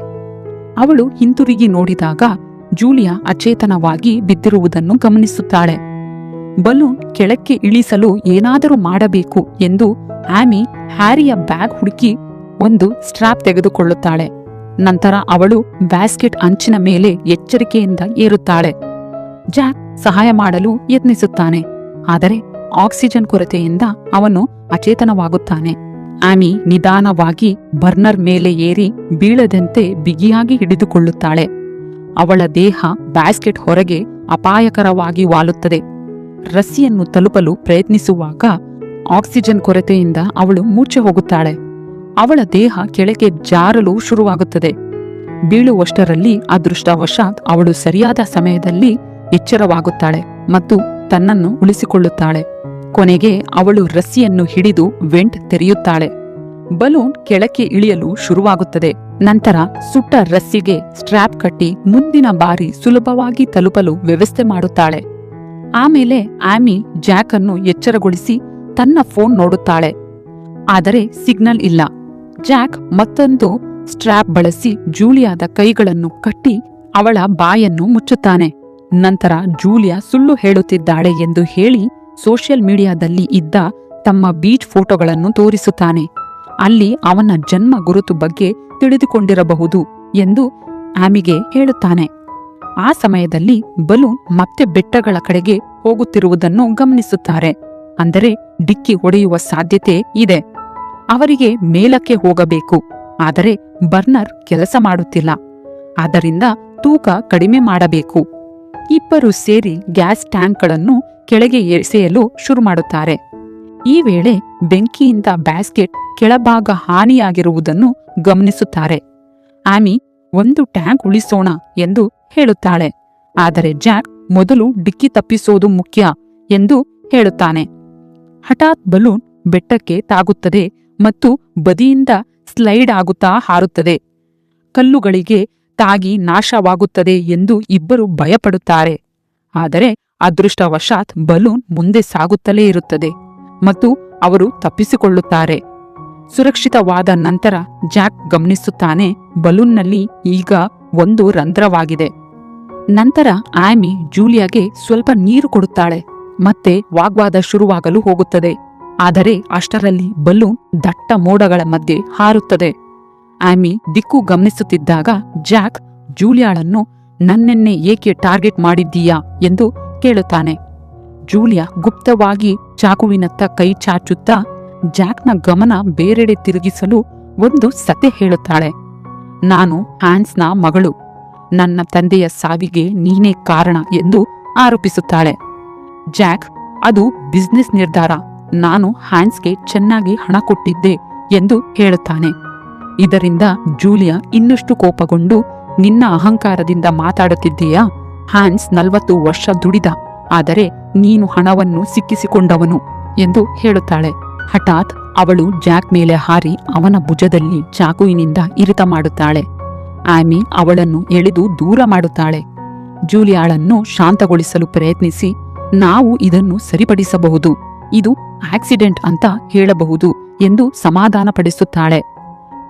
ಅವಳು ಹಿಂತಿರುಗಿ ನೋಡಿದಾಗ ಜೂಲಿಯಾ ಅಚೇತನವಾಗಿ ಬಿದ್ದಿರುವುದನ್ನು ಗಮನಿಸುತ್ತಾಳೆ. ಬಲೂನ್ ಕೆಳಕ್ಕೆ ಇಳಿಸಲು ಏನಾದರೂ ಮಾಡಬೇಕು ಎಂದು ಆಮಿ ಹ್ಯಾರಿಯ ಬ್ಯಾಗ್ ಹುಡುಕಿ ಒಂದು ಸ್ಟ್ರಾಪ್ ತೆಗೆದುಕೊಳ್ಳುತ್ತಾಳೆ. ನಂತರ ಅವಳು ಬ್ಯಾಸ್ಕೆಟ್ ಅಂಚಿನ ಮೇಲೆ ಎಚ್ಚರಿಕೆಯಿಂದ ಏರುತ್ತಾಳೆ. ಜಾಕ್ ಸಹಾಯ ಮಾಡಲು ಯತ್ನಿಸುತ್ತಾನೆ. ಆದರೆ ಆಕ್ಸಿಜನ್ ಕೊರತೆಯಿಂದ ಅವನು ಅಚೇತನವಾಗುತ್ತಾನೆ. ಆಮಿ ನಿಧಾನವಾಗಿ ಬರ್ನರ್ ಮೇಲೆ ಏರಿ ಬೀಳದಂತೆ ಬಿಗಿಯಾಗಿ ಹಿಡಿದುಕೊಳ್ಳುತ್ತಾಳೆ. ಅವಳ ದೇಹ ಬ್ಯಾಸ್ಕೆಟ್ ಹೊರಗೆ ಅಪಾಯಕರವಾಗಿ ವಾಲುತ್ತದೆ. ರಸ್ಸಿಯನ್ನು ತಲುಪಲು ಪ್ರಯತ್ನಿಸುವಾಗ ಆಕ್ಸಿಜನ್ ಕೊರತೆಯಿಂದ ಅವಳು ಮೂರ್ಛೆ ಹೋಗುತ್ತಾಳೆ. ಅವಳ ದೇಹ ಕೆಳಗೆ ಜಾರಲು ಶುರುವಾಗುತ್ತದೆ. ಬೀಳುವಷ್ಟರಲ್ಲಿ ಅದೃಷ್ಟವಶಾತ್ ಅವಳು ಸರಿಯಾದ ಸಮಯದಲ್ಲಿ ಎಚ್ಚರವಾಗುತ್ತಾಳೆ ಮತ್ತು ತನ್ನನ್ನು ಉಳಿಸಿಕೊಳ್ಳುತ್ತಾಳೆ. ಕೊನೆಗೆ ಅವಳು ರಸ್ಸಿಯನ್ನು ಹಿಡಿದು ವೆಂಟ್ ತೆರೆಯುತ್ತಾಳೆ. ಬಲೂನ್ ಕೆಳಕ್ಕೆ ಇಳಿಯಲು ಶುರುವಾಗುತ್ತದೆ. ನಂತರ ಸುಟ್ಟ ರಸ್ಸಿಗೆ ಸ್ಟ್ರಾಪ್ ಕಟ್ಟಿ ಮುಂದಿನ ಬಾರಿ ಸುಲಭವಾಗಿ ತಲುಪಲು ವ್ಯವಸ್ಥೆ ಮಾಡುತ್ತಾಳೆ. ಆಮೇಲೆ ಆಮಿ ಜಾಕ್ ಅನ್ನು ಎಚ್ಚರಗೊಳಿಸಿ ತನ್ನ ಫೋನ್ ನೋಡುತ್ತಾಳೆ. ಆದರೆ ಸಿಗ್ನಲ್ ಇಲ್ಲ. ಜಾಕ್ ಮತ್ತೊಂದು ಸ್ಟ್ರಾಪ್ ಬಳಸಿ ಜೂಲಿಯಾದ ಕೈಗಳನ್ನು ಕಟ್ಟಿ ಅವಳ ಬಾಯನ್ನು ಮುಚ್ಚುತ್ತಾನೆ. ನಂತರ ಜೂಲಿಯಾ ಸುಳ್ಳು ಹೇಳುತ್ತಿದ್ದಾಳೆ ಎಂದು ಹೇಳಿ ಸೋಷಿಯಲ್ ಮೀಡಿಯಾದಲ್ಲಿ ಇದ್ದ ತಮ್ಮ ಬೀಚ್ ಫೋಟೋಗಳನ್ನು ತೋರಿಸುತ್ತಾನೆ. ಅಲ್ಲಿ ಅವನ ಜನ್ಮ ಗುರುತು ಬಗ್ಗೆ ತಿಳಿದುಕೊಂಡಿರಬಹುದು ಎಂದು ಆಮಿಗೆ ಹೇಳುತ್ತಾನೆ. ಆ ಸಮಯದಲ್ಲಿ ಬಲೂನ್ ಮತ್ತೆ ಬೆಟ್ಟಗಳ ಕಡೆಗೆ ಹೋಗುತ್ತಿರುವುದನ್ನು ಗಮನಿಸುತ್ತಾರೆ. ಅಂದರೆ ಡಿಕ್ಕಿ ಹೊಡೆಯುವ ಸಾಧ್ಯತೆ ಇದೆ. ಅವರಿಗೆ ಮೇಲಕ್ಕೆ ಹೋಗಬೇಕು. ಆದರೆ ಬರ್ನರ್ ಕೆಲಸ ಮಾಡುತ್ತಿಲ್ಲ. ಆದ್ದರಿಂದ ತೂಕ ಕಡಿಮೆ ಮಾಡಬೇಕು. ಇಬ್ಬರು ಸೇರಿ ಗ್ಯಾಸ್ ಟ್ಯಾಂಕ್ಗಳನ್ನು ಕೆಳಗೆ ಎಸೆಯಲು ಶುರು ಮಾಡುತ್ತಾರೆ. ಈ ವೇಳೆ ಬೆಂಕಿಯಿಂದ ಬ್ಯಾಸ್ಕೆಟ್ ಕೆಳಭಾಗ ಹಾನಿಯಾಗಿರುವುದನ್ನು ಗಮನಿಸುತ್ತಾರೆ. ಆಮಿ ಒಂದು ಟ್ಯಾಂಕ್ ಉಳಿಸೋಣ ಎಂದು ಹೇಳುತ್ತಾಳೆ. ಆದರೆ ಜಾಕ್ ಮೊದಲು ಡಿಕ್ಕಿ ತಪ್ಪಿಸೋದು ಮುಖ್ಯ ಎಂದು ಹೇಳುತ್ತಾನೆ. ಹಠಾತ್ ಬಲೂನ್ ಬೆಟ್ಟಕ್ಕೆ ತಾಗುತ್ತದೆ ಮತ್ತು ಬದಿಯಿಂದ ಸ್ಲೈಡ್ ಆಗುತ್ತಾ ಹಾರುತ್ತದೆ. ಕಲ್ಲುಗಳಿಗೆ ತಾಗಿ ನಾಶವಾಗುತ್ತದೆ ಎಂದು ಇಬ್ಬರು ಭಯಪಡುತ್ತಾರೆ. ಆದರೆ ಅದೃಷ್ಟವಶಾತ್ ಬಲೂನ್ ಮುಂದೆ ಸಾಗುತ್ತಲೇ ಇರುತ್ತದೆ ಮತ್ತು ಅವರು ತಪ್ಪಿಸಿಕೊಳ್ಳುತ್ತಾರೆ. ಸುರಕ್ಷಿತವಾದ ನಂತರ ಜಾಕ್ ಗಮನಿಸುತ್ತಾನೆ, ಬಲೂನ್ನಲ್ಲಿ ಈಗ ಒಂದು ರಂಧ್ರವಾಗಿದೆ. ನಂತರ ಆಮಿ ಜೂಲಿಯಾಗೆ ಸ್ವಲ್ಪ ನೀರು ಕೊಡುತ್ತಾಳೆ. ಮತ್ತೆ ವಾಗ್ವಾದ ಶುರುವಾಗಲು ಹೋಗುತ್ತದೆ. ಆದರೆ ಅಷ್ಟರಲ್ಲಿ ಬಲೂನ್ ದಟ್ಟ ಮೋಡಗಳ ಮಧ್ಯೆ ಹಾರುತ್ತದೆ. ಆಮಿ ದಿಕ್ಕು ಗಮನಿಸುತ್ತಿದ್ದಾಗ ಜಾಕ್ ಜೂಲಿಯಾಳನ್ನು ನನ್ನೆನ್ನೇ ಏಕೆ ಟಾರ್ಗೆಟ್ ಮಾಡಿದ್ದೀಯಾ ಎಂದು ಕೇಳುತ್ತಾನೆ. ಜೂಲಿಯಾ ಗುಪ್ತವಾಗಿ ಚಾಕುವಿನತ್ತ ಕೈ ಚಾಚುತ್ತಾ ಜಾಕ್ನ ಗಮನ ಬೇರೆಡೆ ತಿರುಗಿಸಲು ಒಂದು ಸತ್ಯ ಹೇಳುತ್ತಾಳೆ. ನಾನು ಹ್ಯಾನ್ಸ್ನ ಮಗಳು. ನನ್ನ ತಂದೆಯ ಸಾವಿಗೆ ನೀನೇ ಕಾರಣ ಎಂದು ಆರೋಪಿಸುತ್ತಾಳೆ. ಜಾಕ್, ಅದು ಬಿಸ್ನೆಸ್ ನಿರ್ಧಾರ. ನಾನು ಹ್ಯಾನ್ಸ್ಗೆ ಚೆನ್ನಾಗಿ ಹಣ ಕೊಟ್ಟಿದ್ದೆ ಎಂದು ಹೇಳುತ್ತಾನೆ. ಇದರಿಂದ ಜೂಲಿಯಾ ಇನ್ನಷ್ಟು ಕೋಪಗೊಂಡು, ನಿನ್ನ ಅಹಂಕಾರದಿಂದ ಮಾತಾಡುತ್ತಿದ್ದೀಯಾ? ಹ್ಯಾನ್ಸ್ 40 ವರ್ಷ ದುಡಿದ, ಆದರೆ ನೀನು ಹಣವನ್ನು ಸಿಕ್ಕಿಸಿಕೊಂಡವನು ಎಂದು ಹೇಳುತ್ತಾಳೆ. ಹಠಾತ್ ಅವಳು ಜಾಕ್ ಮೇಲೆ ಹಾರಿ ಅವನ ಭುಜದಲ್ಲಿ ಚಾಕುವಿನಿಂದ ಇರಿತ ಮಾಡುತ್ತಾಳೆ. ಆಮಿ ಅವಳನ್ನು ಎಳೆದು ದೂರ ಮಾಡುತ್ತಾಳೆ. ಜೂಲಿಯಾಳನ್ನು ಶಾಂತಗೊಳಿಸಲು ಪ್ರಯತ್ನಿಸಿ, ನಾವು ಇದನ್ನು ಸರಿಪಡಿಸಬಹುದು, ಇದು ಆಕ್ಸಿಡೆಂಟ್ ಅಂತ ಹೇಳಬಹುದು ಎಂದು ಸಮಾಧಾನಪಡಿಸುತ್ತಾಳೆ.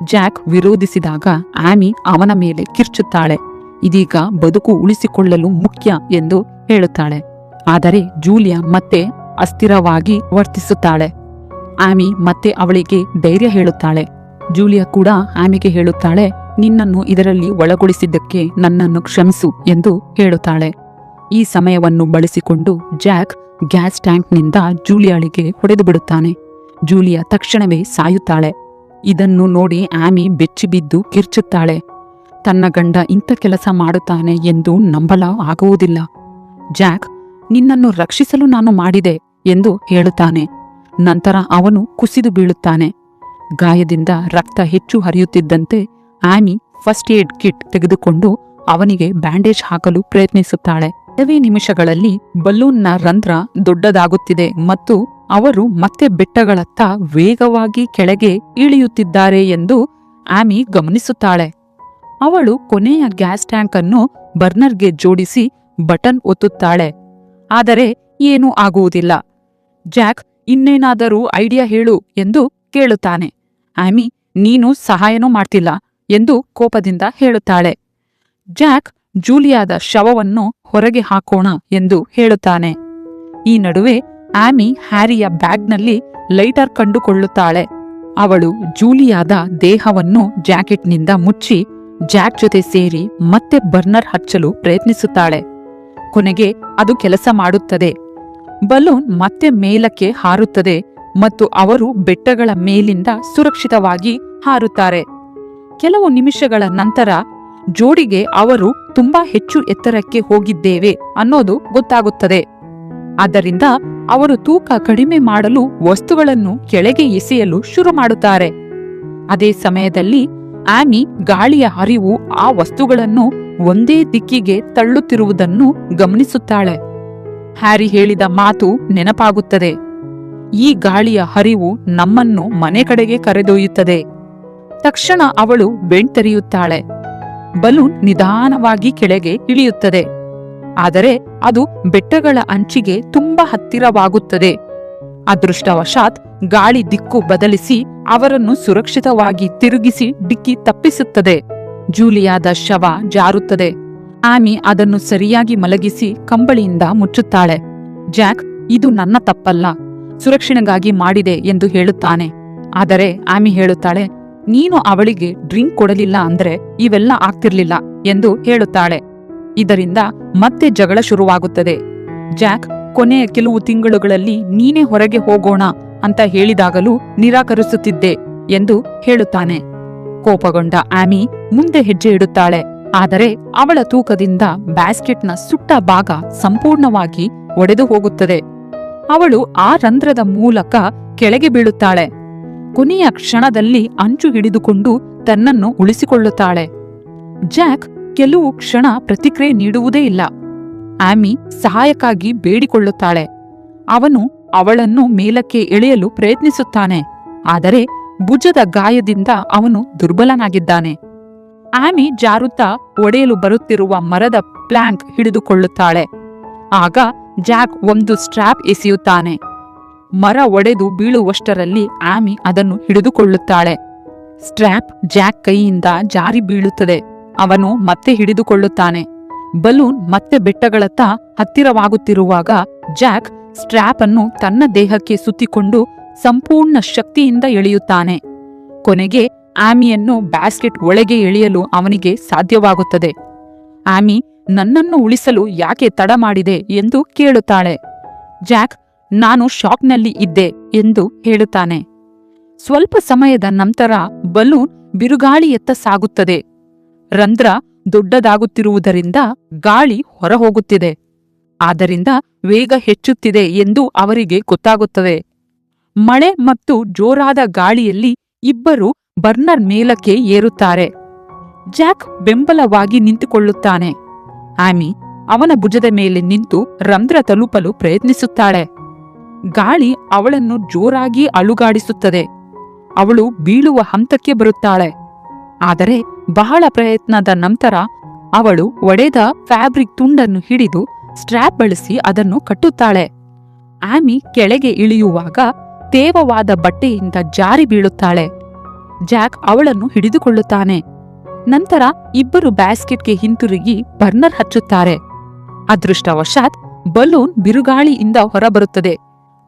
ಜಾಕ್ ವಿರೋಧಿಸಿದಾಗ ಆಮಿ ಅವನ ಮೇಲೆ ಕಿರ್ಚುತ್ತಾಳೆ. ಇದೀಗ ಬದುಕು ಉಳಿಸಿಕೊಳ್ಳಲು ಮುಖ್ಯ ಎಂದು ಹೇಳುತ್ತಾಳೆ. ಆದರೆ ಜೂಲಿಯಾ ಮತ್ತೆ ಅಸ್ಥಿರವಾಗಿ ವರ್ತಿಸುತ್ತಾಳೆ. ಆಮಿ ಮತ್ತೆ ಅವಳಿಗೆ ಧೈರ್ಯ ಹೇಳುತ್ತಾಳೆ. ಜೂಲಿಯಾ ಕೂಡ ಆಮಿಗೆ ಹೇಳುತ್ತಾಳೆ, ನಿನ್ನನ್ನು ಇದರಲ್ಲಿ ಒಳಗೊಳಿಸಿದ್ದಕ್ಕೆ ನನ್ನನ್ನು ಕ್ಷಮಿಸು ಎಂದು ಹೇಳುತ್ತಾಳೆ. ಈ ಸಮಯವನ್ನು ಬಳಸಿಕೊಂಡು ಜಾಕ್ ಗ್ಯಾಸ್ ಟ್ಯಾಂಕ್ನಿಂದ ಜೂಲಿಯಾಳಿಗೆ ಹೊಡೆದು ಬಿಡುತ್ತಾನೆ. ಜೂಲಿಯಾ ತಕ್ಷಣವೇ ಸಾಯುತ್ತಾಳೆ. ಇದನ್ನು ನೋಡಿ ಆಮಿ ಬೆಚ್ಚಿಬಿದ್ದು ಕಿರ್ಚುತ್ತಾಳೆ. ತನ್ನ ಗಂಡ ಇಂಥ ಕೆಲಸ ಮಾಡುತ್ತಾನೆ ಎಂದು ನಂಬಲ ಆಗುವುದಿಲ್ಲ. ಜಾಕ್, ನಿನ್ನನ್ನು ರಕ್ಷಿಸಲು ನಾನು ಮಾಡಿದೆ ಎಂದು ಹೇಳುತ್ತಾನೆ. ನಂತರ ಅವನು ಕುಸಿದು ಬೀಳುತ್ತಾನೆ. ಗಾಯದಿಂದ ರಕ್ತ ಹೆಚ್ಚು ಹರಿಯುತ್ತಿದ್ದಂತೆ ಆಮಿ ಫಸ್ಟ್ ಏಡ್ ಕಿಟ್ ತೆಗೆದುಕೊಂಡು ಅವನಿಗೆ ಬ್ಯಾಂಡೇಜ್ ಹಾಕಲು ಪ್ರಯತ್ನಿಸುತ್ತಾಳೆ. ಕೆಲವೇ ನಿಮಿಷಗಳಲ್ಲಿ ಬಲೂನ್ನ ರಂಧ್ರ ದೊಡ್ಡದಾಗುತ್ತಿದೆ ಮತ್ತು ಅವರು ಮತ್ತೆ ಬೆಟ್ಟಗಳತ್ತ ವೇಗವಾಗಿ ಕೆಳಗೆ ಇಳಿಯುತ್ತಿದ್ದಾರೆ ಎಂದು ಆಮಿ ಗಮನಿಸುತ್ತಾಳೆ. ಅವಳು ಕೊನೆಯ ಗ್ಯಾಸ್ ಟ್ಯಾಂಕ್ ಅನ್ನು ಬರ್ನರ್ಗೆ ಜೋಡಿಸಿ ಬಟನ್ ಒತ್ತುತ್ತಾಳೆ. ಆದರೆ ಏನೂ ಆಗುವುದಿಲ್ಲ. ಜಾಕ್, ಇನ್ನೇನಾದರೂ ಐಡಿಯಾ ಹೇಳು ಎಂದು ಕೇಳುತ್ತಾನೆ. ಆಮಿ, ನೀನು ಸಹಾಯನೂ ಮಾಡ್ತಿಲ್ಲ ಎಂದು ಕೋಪದಿಂದ ಹೇಳುತ್ತಾಳೆ. ಜಾಕ್, ಜೂಲಿಯಾದ ಶವವನ್ನು ಹೊರಗೆ ಹಾಕೋಣ ಎಂದು ಹೇಳುತ್ತಾನೆ. ಈ ನಡುವೆ ಆಮಿ ಹ್ಯಾರಿಯ ಬ್ಯಾಗ್ನಲ್ಲಿ ಲೈಟರ್ ಕಂಡುಕೊಳ್ಳುತ್ತಾಳೆ. ಅವಳು ಜೂಲಿಯಾದ ದೇಹವನ್ನು ಜಾಕೆಟ್ನಿಂದ ಮುಚ್ಚಿ ಜಾಕ್ ಜೊತೆ ಸೇರಿ ಮತ್ತೆ ಬರ್ನರ್ ಹಚ್ಚಲು ಪ್ರಯತ್ನಿಸುತ್ತಾಳೆ. ಕೊನೆಗೆ ಅದು ಕೆಲಸ ಮಾಡುತ್ತದೆ. ಬಲೂನ್ ಮತ್ತೆ ಮೇಲಕ್ಕೆ ಹಾರುತ್ತದೆ ಮತ್ತು ಅವರು ಬೆಟ್ಟಗಳ ಮೇಲಿಂದ ಸುರಕ್ಷಿತವಾಗಿ ಹಾರುತ್ತಾರೆ. ಕೆಲವು ನಿಮಿಷಗಳ ನಂತರ ಜೋಡಿಗೆ ಅವರು ತುಂಬಾ ಹೆಚ್ಚು ಎತ್ತರಕ್ಕೆ ಹೋಗಿದ್ದೇವೆ ಅನ್ನೋದು ಗೊತ್ತಾಗುತ್ತದೆ. ಆದ್ದರಿಂದ ಅವರು ತೂಕ ಕಡಿಮೆ ಮಾಡಲು ವಸ್ತುಗಳನ್ನು ಕೆಳಗೆ ಎಸೆಯಲು ಶುರು ಮಾಡುತ್ತಾರೆ. ಅದೇ ಸಮಯದಲ್ಲಿ ಆಮಿ ಗಾಳಿಯ ಹರಿವು ಆ ವಸ್ತುಗಳನ್ನು ಒಂದೇ ದಿಕ್ಕಿಗೆ ತಳ್ಳುತ್ತಿರುವುದನ್ನು ಗಮನಿಸುತ್ತಾಳೆ. ಹ್ಯಾರಿ ಹೇಳಿದ ಮಾತು ನೆನಪಾಗುತ್ತದೆ. ಈ ಗಾಳಿಯ ಹರಿವು ನಮ್ಮನ್ನು ಮನೆ ಕಡೆಗೆ ಕರೆದೊಯ್ಯುತ್ತದೆ. ತಕ್ಷಣ ಅವಳು ಬೆಂಡ್ ತೆರೆಯುತ್ತಾಳೆ. ಬಲೂನ್ ನಿಧಾನವಾಗಿ ಕೆಳಗೆ ಇಳಿಯುತ್ತದೆ. ಆದರೆ ಅದು ಬೆಟ್ಟಗಳ ಅಂಚಿಗೆ ತುಂಬಾ ಹತ್ತಿರವಾಗುತ್ತದೆ. ಅದೃಷ್ಟವಶಾತ್ ಗಾಳಿ ದಿಕ್ಕು ಬದಲಿಸಿ ಅವರನ್ನು ಸುರಕ್ಷಿತವಾಗಿ ತಿರುಗಿಸಿ ಡಿಕ್ಕಿ ತಪ್ಪಿಸುತ್ತದೆ. ಜೂಲಿಯಾದ ಶವ ಜಾರುತ್ತದೆ. ಆಮಿ ಅದನ್ನು ಸರಿಯಾಗಿ ಮಲಗಿಸಿ ಕಂಬಳಿಯಿಂದ ಮುಚ್ಚುತ್ತಾಳೆ. ಜಾಕ್, ಇದು ನನ್ನ ತಪ್ಪಲ್ಲ, ಸುರಕ್ಷಣೆಗಾಗಿ ಮಾಡಿದೆ ಎಂದು ಹೇಳುತ್ತಾನೆ. ಆದರೆ ಆಮಿ ಹೇಳುತ್ತಾಳೆ, ನೀನು ಅವಳಿಗೆ ಡ್ರಿಂಕ್ ಕೊಡಲಿಲ್ಲ ಅಂದ್ರೆ ಇವೆಲ್ಲ ಆಗ್ತಿರ್ಲಿಲ್ಲ ಎಂದು ಹೇಳುತ್ತಾಳೆ. ಇದರಿಂದ ಮತ್ತೆ ಜಗಳ ಶುರುವಾಗುತ್ತದೆ. ಜಾಕ್, ಕೊನೆಯ ಕೆಲವು ತಿಂಗಳುಗಳಲ್ಲಿ ನೀನೇ ಹೊರಗೆ ಹೋಗೋಣ ಅಂತ ಹೇಳಿದಾಗಲೂ ನಿರಾಕರಿಸುತ್ತಿದ್ದೆ ಎಂದು ಹೇಳುತ್ತಾನೆ. ಕೋಪಗೊಂಡ ಆಮಿ ಮುಂದೆ ಹೆಜ್ಜೆ ಇಡುತ್ತಾಳೆ. ಆದರೆ ಅವಳ ತೂಕದಿಂದ ಬ್ಯಾಸ್ಕೆಟ್ನ ಸುಟ್ಟ ಭಾಗ ಸಂಪೂರ್ಣವಾಗಿ ಒಡೆದು ಹೋಗುತ್ತದೆ. ಅವಳು ಆ ರಂಧ್ರದ ಮೂಲಕ ಕೆಳಗೆ ಬೀಳುತ್ತಾಳೆ. ಕೊನೆಯ ಕ್ಷಣದಲ್ಲಿ ಅಂಚು ಹಿಡಿದುಕೊಂಡು ತನ್ನನ್ನು ಉಳಿಸಿಕೊಳ್ಳುತ್ತಾಳೆ. ಜಾಕ್ ಕೆಲವು ಕ್ಷಣ ಪ್ರತಿಕ್ರಿಯೆ ನೀಡುವುದೇ ಇಲ್ಲ. ಆಮಿ ಸಹಾಯಕ್ಕಾಗಿ ಬೇಡಿಕೊಳ್ಳುತ್ತಾಳೆ. ಅವನು ಅವಳನ್ನು ಮೇಲಕ್ಕೆ ಎಳೆಯಲು ಪ್ರಯತ್ನಿಸುತ್ತಾನೆ. ಆದರೆ ಭುಜದ ಗಾಯದಿಂದ ಅವನು ದುರ್ಬಲನಾಗಿದ್ದಾನೆ. ಆಮಿ ಜಾರುತ್ತಾ ಒಡೆಯಲು ಬರುತ್ತಿರುವ ಮರದ ಪ್ಲಾಂಕ್ ಹಿಡಿದುಕೊಳ್ಳುತ್ತಾಳೆ. ಆಗ ಜಾಕ್ ಒಂದು ಸ್ಟ್ರಾಪ್ ಎಸೆಯುತ್ತಾನೆ. ಮರ ಒಡೆದು ಬೀಳುವಷ್ಟರಲ್ಲಿ ಆಮಿ ಅದನ್ನು ಹಿಡಿದುಕೊಳ್ಳುತ್ತಾಳೆ. ಸ್ಟ್ರಾಪ್ ಜಾಕ್ ಕೈಯಿಂದ ಜಾರಿ ಬೀಳುತ್ತದೆ. ಅವನು ಮತ್ತೆ ಹಿಡಿದುಕೊಳ್ಳುತ್ತಾನೆ. ಬಲೂನ್ ಮತ್ತೆ ಬೆಟ್ಟಗಳತ್ತ ಹತ್ತಿರವಾಗುತ್ತಿರುವಾಗ ಜಾಕ್ ಸ್ಟ್ರ್ಯಾಪ್ ಅನ್ನು ತನ್ನ ದೇಹಕ್ಕೆ ಸುತ್ತಿಕೊಂಡು ಸಂಪೂರ್ಣ ಶಕ್ತಿಯಿಂದ ಎಳೆಯುತ್ತಾನೆ. ಕೊನೆಗೆ ಆಮಿಯನ್ನು ಬ್ಯಾಸ್ಕೆಟ್ ಒಳಗೆ ಎಳೆಯಲು ಅವನಿಗೆ ಸಾಧ್ಯವಾಗುತ್ತದೆ. ಆಮಿ ನನ್ನನ್ನು ಉಳಿಸಲು ಯಾಕೆ ತಡ ಮಾಡಿದೆ ಎಂದು ಕೇಳುತ್ತಾಳೆ. ಜಾಕ್ ನಾನು ಶಾಕ್ನಲ್ಲಿ ಇದ್ದೆ ಎಂದು ಹೇಳುತ್ತಾನೆ. ಸ್ವಲ್ಪ ಸಮಯದ ನಂತರ ಬಲೂನ್ ಬಿರುಗಾಳಿಯತ್ತ ಸಾಗುತ್ತದೆ. ರಂಧ್ರ ದೊಡ್ಡದಾಗುತ್ತಿರುವುದರಿಂದ ಗಾಳಿ ಹೊರಹೋಗುತ್ತಿದೆ. ಆದ್ದರಿಂದ ವೇಗ ಹೆಚ್ಚುತ್ತಿದೆ ಎಂದು ಅವರಿಗೆ ಗೊತ್ತಾಗುತ್ತದೆ. ಮಳೆ ಮತ್ತು ಜೋರಾದ ಗಾಳಿಯಲ್ಲಿ ಇಬ್ಬರು ಬರ್ನರ್ ಮೇಲಕ್ಕೆ ಏರುತ್ತಾರೆ. ಜಾಕ್ ಬೆಂಬಲವಾಗಿ ನಿಂತುಕೊಳ್ಳುತ್ತಾನೆ. ಆಮಿ ಅವನ ಭುಜದ ಮೇಲೆ ನಿಂತು ರಂಧ್ರ ತಲುಪಲು ಪ್ರಯತ್ನಿಸುತ್ತಾಳೆ. ಗಾಳಿ ಅವಳನ್ನು ಜೋರಾಗಿ ಅಲುಗಾಡಿಸುತ್ತದೆ. ಅವಳು ಬೀಳುವ ಹಂತಕ್ಕೆ ಬರುತ್ತಾಳೆ. ಆದರೆ ಬಹಳ ಪ್ರಯತ್ನದ ನಂತರ ಅವಳು ಒಡೆದ ಫ್ಯಾಬ್ರಿಕ್ ತುಂಡನ್ನು ಹಿಡಿದು ಸ್ಟ್ರ್ಯಾಪ್ ಬಳಸಿ ಅದನ್ನು ಕಟ್ಟುತ್ತಾಳೆ. ಆಮಿ ಕೆಳಗೆ ಇಳಿಯುವಾಗ ತೇವವಾದ ಬಟ್ಟೆಯಿಂದ ಜಾರಿ ಬೀಳುತ್ತಾಳೆ. ಜಾಕ್ ಅವಳನ್ನು ಹಿಡಿದುಕೊಳ್ಳುತ್ತಾನೆ. ನಂತರ ಇಬ್ಬರು ಬ್ಯಾಸ್ಕೆಟ್ಗೆ ಹಿಂತಿರುಗಿ ಬರ್ನರ್ ಹಚ್ಚುತ್ತಾರೆ. ಅದೃಷ್ಟವಶಾತ್ ಬಲೂನ್ ಬಿರುಗಾಳಿಯಿಂದ ಹೊರಬರುತ್ತದೆ.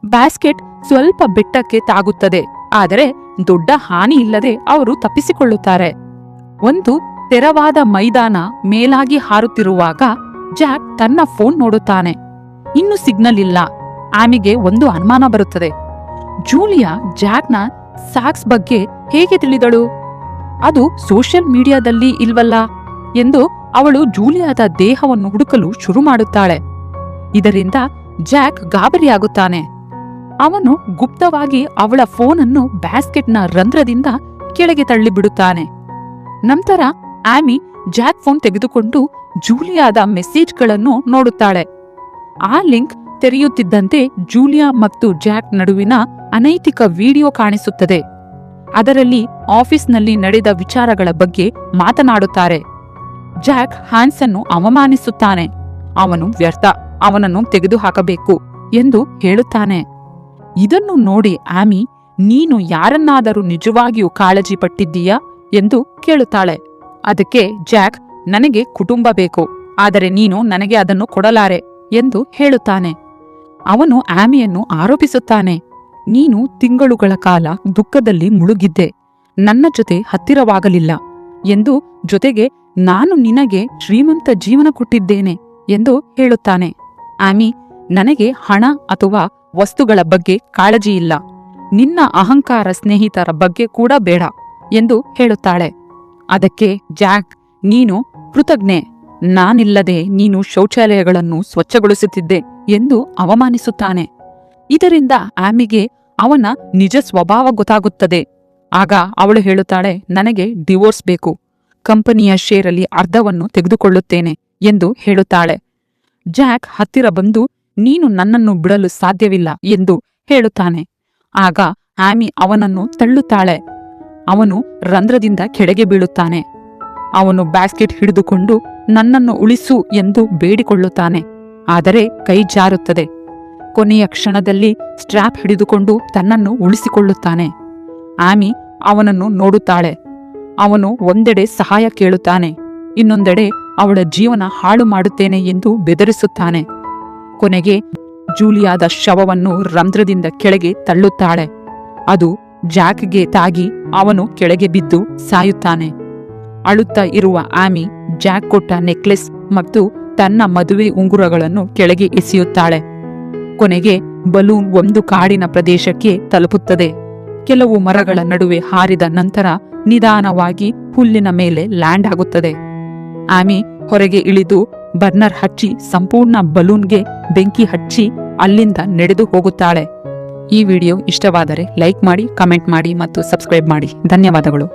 ಬ್ಯಾಸ್ಕೆಟ್ ಸ್ವಲ್ಪ ಬೆಟ್ಟಕ್ಕೆ ತಾಗುತ್ತದೆ. ಆದರೆ ದೊಡ್ಡ ಹಾನಿ ಇಲ್ಲದೆ ಅವರು ತಪ್ಪಿಸಿಕೊಳ್ಳುತ್ತಾರೆ. ಒಂದು ತೆರವಾದ ಮೈದಾನ ಮೇಲಾಗಿ ಹಾರುತ್ತಿರುವಾಗ ಜಾಕ್ ತನ್ನ ಫೋನ್ ನೋಡುತ್ತಾನೆ. ಇನ್ನು ಸಿಗ್ನಲ್ ಇಲ್ಲ. ಆಮಿಗೆ ಒಂದು ಅನುಮಾನ ಬರುತ್ತದೆ. ಜೂಲಿಯಾ ಜಾಕ್ನ ಸಾಕ್ಸ್ ಬಗ್ಗೆ ಹೇಗೆ ತಿಳಿದಳು? ಅದು ಸೋಷಿಯಲ್ ಮೀಡಿಯಾದಲ್ಲಿ ಇಲ್ವಲ್ಲ ಎಂದು ಅವಳು ಜೂಲಿಯಾದ ದೇಹವನ್ನು ಹುಡುಕಲು ಶುರು ಮಾಡುತ್ತಾಳೆ. ಇದರಿಂದ ಜಾಕ್ ಗಾಬರಿಯಾಗುತ್ತಾನೆ. ಅವನು ಗುಪ್ತವಾಗಿ ಅವಳ ಫೋನನ್ನು ಬ್ಯಾಸ್ಕೆಟ್ನ ರಂಧ್ರದಿಂದ ಕೆಳಗೆ ತಳ್ಳಿಬಿಡುತ್ತಾನೆ. ನಂತರ ಆಮಿ ಜಾಕ್ ಫೋನ್ ತೆಗೆದುಕೊಂಡು ಜೂಲಿಯಾದ ಮೆಸೇಜ್ಗಳನ್ನು ನೋಡುತ್ತಾಳೆ. ಆ ಲಿಂಕ್ ತೆರೆಯುತ್ತಿದ್ದಂತೆ ಜೂಲಿಯಾ ಮತ್ತು ಜಾಕ್ ನಡುವಿನ ಅನೈತಿಕ ವಿಡಿಯೋ ಕಾಣಿಸುತ್ತದೆ. ಅದರಲ್ಲಿ ಆಫೀಸ್ನಲ್ಲಿ ನಡೆದ ವಿಚಾರಗಳ ಬಗ್ಗೆ ಮಾತನಾಡುತ್ತಾರೆ. ಜಾಕ್ ಹ್ಯಾನ್ಸ್ ಅನ್ನು ಅವಮಾನಿಸುತ್ತಾನೆ. ಅವನು ವ್ಯರ್ಥ, ಅವನನ್ನು ತೆಗೆದುಹಾಕಬೇಕು ಎಂದು ಹೇಳುತ್ತಾನೆ. ಇದನ್ನು ನೋಡಿ ಆಮಿ ನೀನು ಯಾರನ್ನಾದರೂ ನಿಜವಾಗಿಯೂ ಕಾಳಜಿ ಪಟ್ಟಿದ್ದೀಯಾ ಎಂದು ಕೇಳುತ್ತಾಳೆ. ಅದಕ್ಕೆ ಜಾಕ್ ನನಗೆ ಕುಟುಂಬ ಬೇಕು, ಆದರೆ ನೀನು ನನಗೆ ಅದನ್ನು ಕೊಡಲಾರೆ ಎಂದು ಹೇಳುತ್ತಾನೆ. ಅವನು ಆಮಿಯನ್ನು ಆರೋಪಿಸುತ್ತಾನೆ. ನೀನು ತಿಂಗಳುಗಳ ಕಾಲ ದುಃಖದಲ್ಲಿ ಮುಳುಗಿದ್ದೆ, ನನ್ನ ಜೊತೆ ಹತ್ತಿರವಾಗಲಿಲ್ಲ ಎಂದು, ಜೊತೆಗೆ ನಾನು ನಿನಗೆ ಶ್ರೀಮಂತ ಜೀವನ ಕೊಟ್ಟಿದ್ದೇನೆ ಎಂದು ಹೇಳುತ್ತಾನೆ. ಆಮಿ ನನಗೆ ಹಣ ಅಥವಾ ವಸ್ತುಗಳ ಬಗ್ಗೆ ಕಾಳಜಿ ಇಲ್ಲ, ನಿನ್ನ ಅಹಂಕಾರ ಸ್ನೇಹಿತರ ಬಗ್ಗೆ ಕೂಡ ಬೇಡ ಎಂದು ಹೇಳುತ್ತಾಳೆ. ಅದಕ್ಕೆ ಜಾಕ್ ನೀನು ಕೃತಜ್ಞೆ, ನಾನಿಲ್ಲದೆ ನೀನು ಶೌಚಾಲಯಗಳನ್ನು ಸ್ವಚ್ಛಗೊಳಿಸುತ್ತಿದ್ದೆ ಎಂದು ಅವಮಾನಿಸುತ್ತಾನೆ. ಇದರಿಂದ ಆಮಿಗೆ ಅವನ ನಿಜ ಸ್ವಭಾವ ಗೊತ್ತಾಗುತ್ತದೆ. ಆಗ ಅವಳು ಹೇಳುತ್ತಾಳೆ, ನನಗೆ ಡಿವೋರ್ಸ್ ಬೇಕು, ಕಂಪನಿಯ ಶೇರಲ್ಲಿ ಅರ್ಧವನ್ನು ತೆಗೆದುಕೊಳ್ಳುತ್ತೇನೆ ಎಂದು ಹೇಳುತ್ತಾಳೆ. ಜಾಕ್ ಹತ್ತಿರ ಬಂದು ನೀನು ನನ್ನನ್ನು ಬಿಡಲು ಸಾಧ್ಯವಿಲ್ಲ ಎಂದು ಹೇಳುತ್ತಾನೆ. ಆಗ ಆಮಿ ಅವನನ್ನು ತಳ್ಳುತ್ತಾಳೆ. ಅವನು ರಂಧ್ರದಿಂದ ಕೆಳಗೆ ಬೀಳುತ್ತಾನೆ. ಅವನು ಬ್ಯಾಸ್ಕೆಟ್ ಹಿಡಿದುಕೊಂಡು ನನ್ನನ್ನು ಉಳಿಸು ಎಂದು ಬೇಡಿಕೊಳ್ಳುತ್ತಾನೆ. ಆದರೆ ಕೈ ಜಾರುತ್ತದೆ. ಕೊನೆಯ ಕ್ಷಣದಲ್ಲಿ ಸ್ಟ್ರ್ಯಾಪ್ ಹಿಡಿದುಕೊಂಡು ತನ್ನನ್ನು ಉಳಿಸಿಕೊಳ್ಳುತ್ತಾನೆ. ಆಮಿ ಅವನನ್ನು ನೋಡುತ್ತಾಳೆ. ಅವನು ಒಂದೆಡೆ ಸಹಾಯ ಕೇಳುತ್ತಾನೆ, ಇನ್ನೊಂದೆಡೆ ಅವಳ ಜೀವನ ಹಾಳು ಮಾಡುತ್ತೇನೆ ಎಂದು ಬೆದರಿಸುತ್ತಾನೆ. ಕೊನೆಗೆ ಜೂಲಿಯಾದ ಶವವನ್ನು ರಂಧ್ರದಿಂದ ಕೆಳಗೆ ತಳ್ಳುತ್ತಾಳೆ. ಅದು ಜಾಕ್ಗೆ ತಾಗಿ ಅವನು ಕೆಳಗೆ ಬಿದ್ದು ಸಾಯುತ್ತಾನೆ. ಅಳುತ್ತಾ ಇರುವ ಆಮಿ ಜಾಕ್ ಕೊಟ್ಟ ನೆಕ್ಲೆಸ್ ಮತ್ತು ತನ್ನ ಮದುವೆ ಉಂಗುರಗಳನ್ನು ಕೆಳಗೆ ಎಸೆಯುತ್ತಾಳೆ. ಕೊನೆಗೆ ಬಲೂನ್ ಒಂದು ಕಾಡಿನ ಪ್ರದೇಶಕ್ಕೆ ತಲುಪುತ್ತದೆ. ಕೆಲವು ಮರಗಳ ನಡುವೆ ಹಾರಿದ ನಂತರ ನಿಧಾನವಾಗಿ ಹುಲ್ಲಿನ ಮೇಲೆ ಲ್ಯಾಂಡ್ ಆಗುತ್ತದೆ. ಆಮಿ ಹೊರಗೆ ಇಳಿದು ಬರ್ನರ್ ಹಚ್ಚಿ ಸಂಪೂರ್ಣ ಬಲೂನ್ಗೆ ಬೆಂಕಿ ಹಚ್ಚಿ ಅಲ್ಲಿಂದ ನಡೆದು ಹೋಗುತ್ತಾಳೆ. ಈ ವಿಡಿಯೋ ಇಷ್ಟವಾದರೆ ಲೈಕ್ ಮಾಡಿ, ಕಮೆಂಟ್ ಮಾಡಿ ಮತ್ತು ಸಬ್ಸ್ಕ್ರೈಬ್ ಮಾಡಿ. ಧನ್ಯವಾದಗಳು.